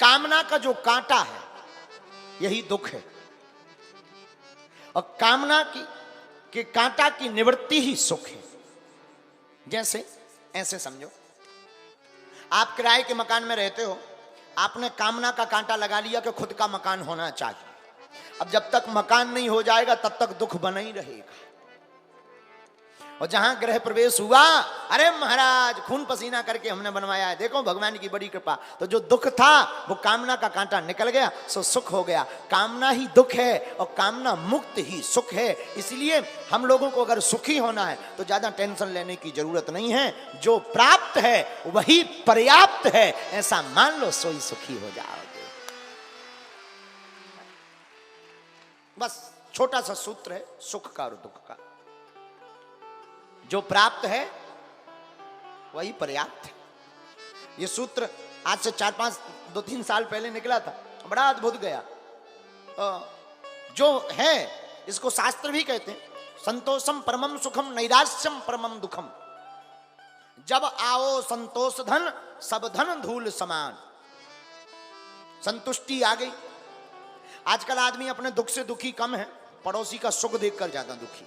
कामना का जो कांटा है यही दुख है, और कामना की के कांटा की निवृत्ति ही सुख है। जैसे ऐसे समझो, आप किराए के मकान में रहते हो, आपने कामना का कांटा लगा लिया कि खुद का मकान होना चाहिए। अब जब तक मकान नहीं हो जाएगा तब तक दुख बना ही रहेगा। और जहां गृह प्रवेश हुआ, अरे महाराज खून पसीना करके हमने बनवाया है, देखो भगवान की बड़ी कृपा, तो जो दुख था वो कामना का कांटा निकल गया, सो सुख हो गया। कामना ही दुख है और कामना मुक्त ही सुख है। इसलिए हम लोगों को अगर सुखी होना है तो ज्यादा टेंशन लेने की जरूरत नहीं है। जो प्राप्त है वही पर्याप्त है, ऐसा मान लो, सो ही सुखी हो जाओगे। बस छोटा सा सूत्र है सुख का और दुख का। जो प्राप्त है वही पर्याप्त है। ये सूत्र आज से 2-3 साल पहले निकला था, बड़ा अद्भुत गया। जो है इसको शास्त्र भी कहते हैं, संतोषम परमम सुखम नैराश्यम परमम दुखम। जब आओ संतोष धन, सब धन धूल समान। संतुष्टि आ गई। आजकल आदमी अपने दुख से दुखी कम है, पड़ोसी का सुख देखकर ज्यादा दुखी।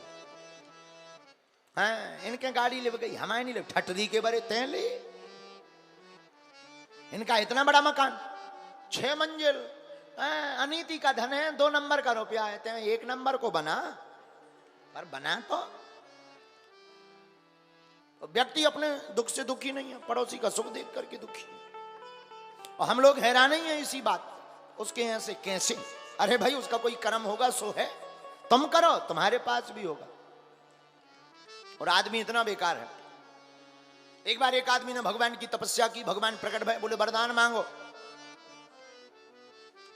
हाँ, इनके गाड़ी ले गई, हमारे नहीं ले, ठटरी के बारे तय ले। इनका इतना बड़ा मकान 6 मंजिल, अनीति का धन है, 2 नंबर का रुपया है, तय 1 नंबर को बना। पर बना तो व्यक्ति अपने दुख से दुखी नहीं है, पड़ोसी का सुख देख करके दुखी। और हम लोग हैरान ही है इसी बात, उसके यहां से कैसे। अरे भाई उसका कोई कर्म होगा सो है, तुम करो तुम्हारे पास भी होगा। और आदमी इतना बेकार है। एक बार एक आदमी ने भगवान की तपस्या की, भगवान प्रकट भय, बोले वरदान मांगो।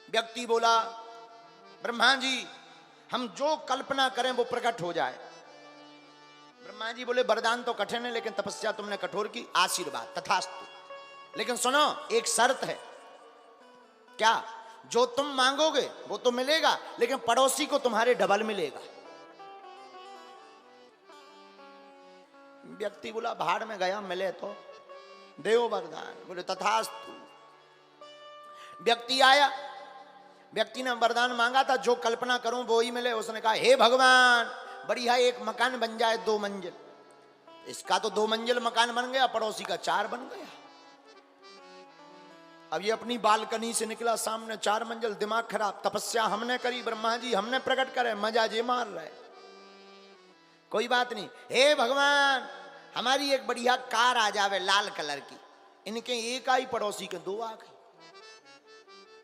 व्यक्ति बोला ब्रह्मा जी हम जो कल्पना करें वो प्रकट हो जाए। ब्रह्मा जी बोले वरदान तो कठिन है, लेकिन तपस्या तुमने कठोर की, आशीर्वाद तथास्तु। लेकिन सुनो, एक शर्त है। क्या? जो तुम मांगोगे वो तो मिलेगा, लेकिन पड़ोसी को तुम्हारे डबल मिलेगा। व्यक्ति बोला भाड़ में गया, मिले तो देव वरदान। बोले तथास्तु। व्यक्ति आया, व्यक्ति ने वरदान मांगा था जो कल्पना करूं वो ही मिले। उसने कहा हे भगवान बढ़िया एक मकान बन जाए 2 मंजिल। इसका तो 2 मंजिल मकान बन गया, पड़ोसी का 4 बन गया। अब ये अपनी बालकनी से निकला, सामने 4 मंजिल, दिमाग खराब। तपस्या हमने करी, ब्रह्मा जी हमने प्रकट करे, मजा जे मार रहे। कोई बात नहीं, हे भगवान हमारी एक बढ़िया कार आ जावे लाल कलर की। इनके एक आई, पड़ोसी के 2 आ गई।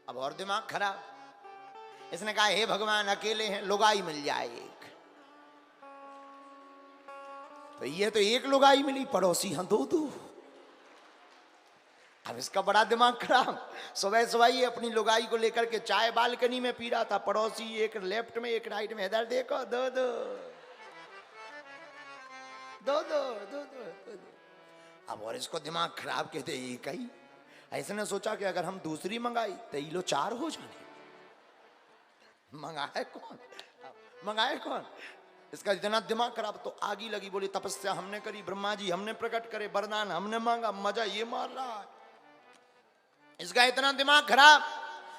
अब और दिमाग खराब। इसने कहा हे भगवान अकेले हैं, लुगाई मिल जाए एक। तो ये तो एक लुगाई मिली, पड़ोसी हाँ 2-2। अब इसका बड़ा दिमाग खराब। सुबह सुबह ये अपनी लुगाई को लेकर के चाय बालकनी में पी रहा था, पड़ोसी एक लेफ्ट में एक राइट में, इधर देखो 2-2। अब और इसको दिमाग खराब कहते एक ही। ऐसे ने सोचा कि अगर हम दूसरी मंगाई तो ये लो 4 हो जाने। मंगाए कौन? इसका इतना दिमाग खराब। तो आगी लगी, बोली तपस्या हमने करी, ब्रह्मा जी हमने प्रकट करे, वरदान हमने मांगा, मजा ये मार रहा है। इसका इतना दिमाग खराब,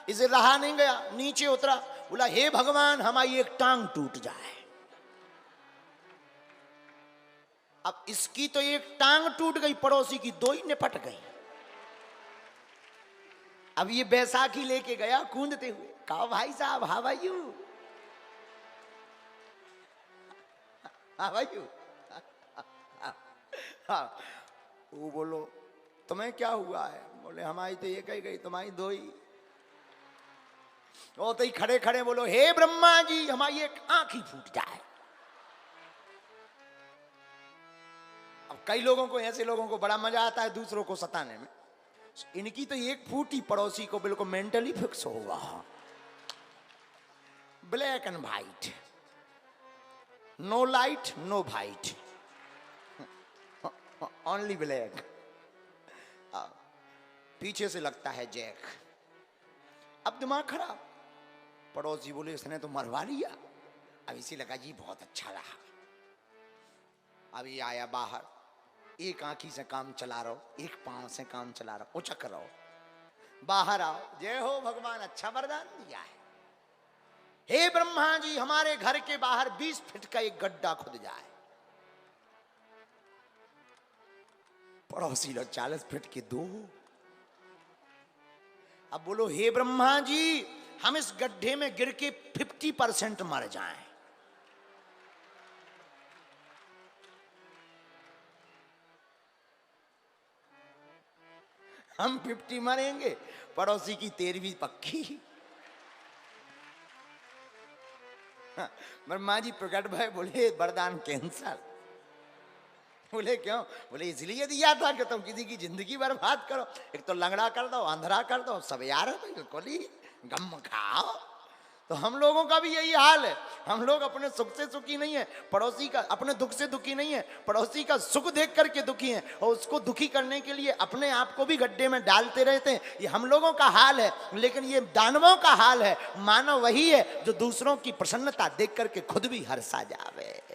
इसे रहा नहीं गया, नीचे उतरा, बोला हे भगवान हमारी एक टांग टूट जाए। अब इसकी तो एक टांग टूट गई, पड़ोसी की 2 ही निपट गई। अब ये बैसाखी लेके गया कूदते हुए, कहा भाई साहब how are you, how are you. वो बोलो तुम्हें क्या हुआ है? बोले हमारी तो एक ही गई, तुम्हारी 2 ही। वो तो ही खड़े खड़े बोलो हे ब्रह्मा जी हमारी एक आंख ही फूट जाए। अब कई लोगों को, ऐसे लोगों को बड़ा मजा आता है दूसरों को सताने में। इनकी तो एक फूटी, पड़ोसी को बिल्कुल मेंटली फिक्स होगा। Black and white, no light no white, only black. पीछे से लगता है जैक। अब दिमाग खराब। पड़ोसी बोले इसने तो मरवा लिया। अब इसी लगा जी बहुत अच्छा रहा। अब ये आया बाहर, एक आंखी से काम चला रहा हो, एक पांव से काम चला रहा हो, उचक रहो। बाहर आओ। जय हो भगवान, अच्छा वरदान दिया है। हे ब्रह्मा जी, हमारे घर के बाहर 20 फीट का एक गड्ढा खुद जाए। पड़ोसी लोग 40 फीट के दो। अब बोलो हे ब्रह्मा जी, हम इस गड्ढे में गिर के 50% मर जाएं। हम 50 मरेंगे, पड़ोसी की 13वीं पक्की। ब्रह्मा जी प्रकट भय, बोले वरदान कैंसर। बोले क्यों? बोले इसलिए दिया था कि तुम किसी की जिंदगी बर्बाद करो। एक तो लंगड़ा कर दो, अंधरा कर दो, सब यार बिल्कुल ही गम खाओ। तो हम लोगों का भी यही हाल है। हम लोग अपने सुख से सुखी नहीं है, पड़ोसी का, अपने दुख से दुखी नहीं है, पड़ोसी का सुख देख करके दुखी है, और उसको दुखी करने के लिए अपने आप को भी गड्ढे में डालते रहते हैं। ये हम लोगों का हाल है। लेकिन ये दानवों का हाल है। मानव वही है जो दूसरों की प्रसन्नता देख करके खुद भी हर्षा जावे।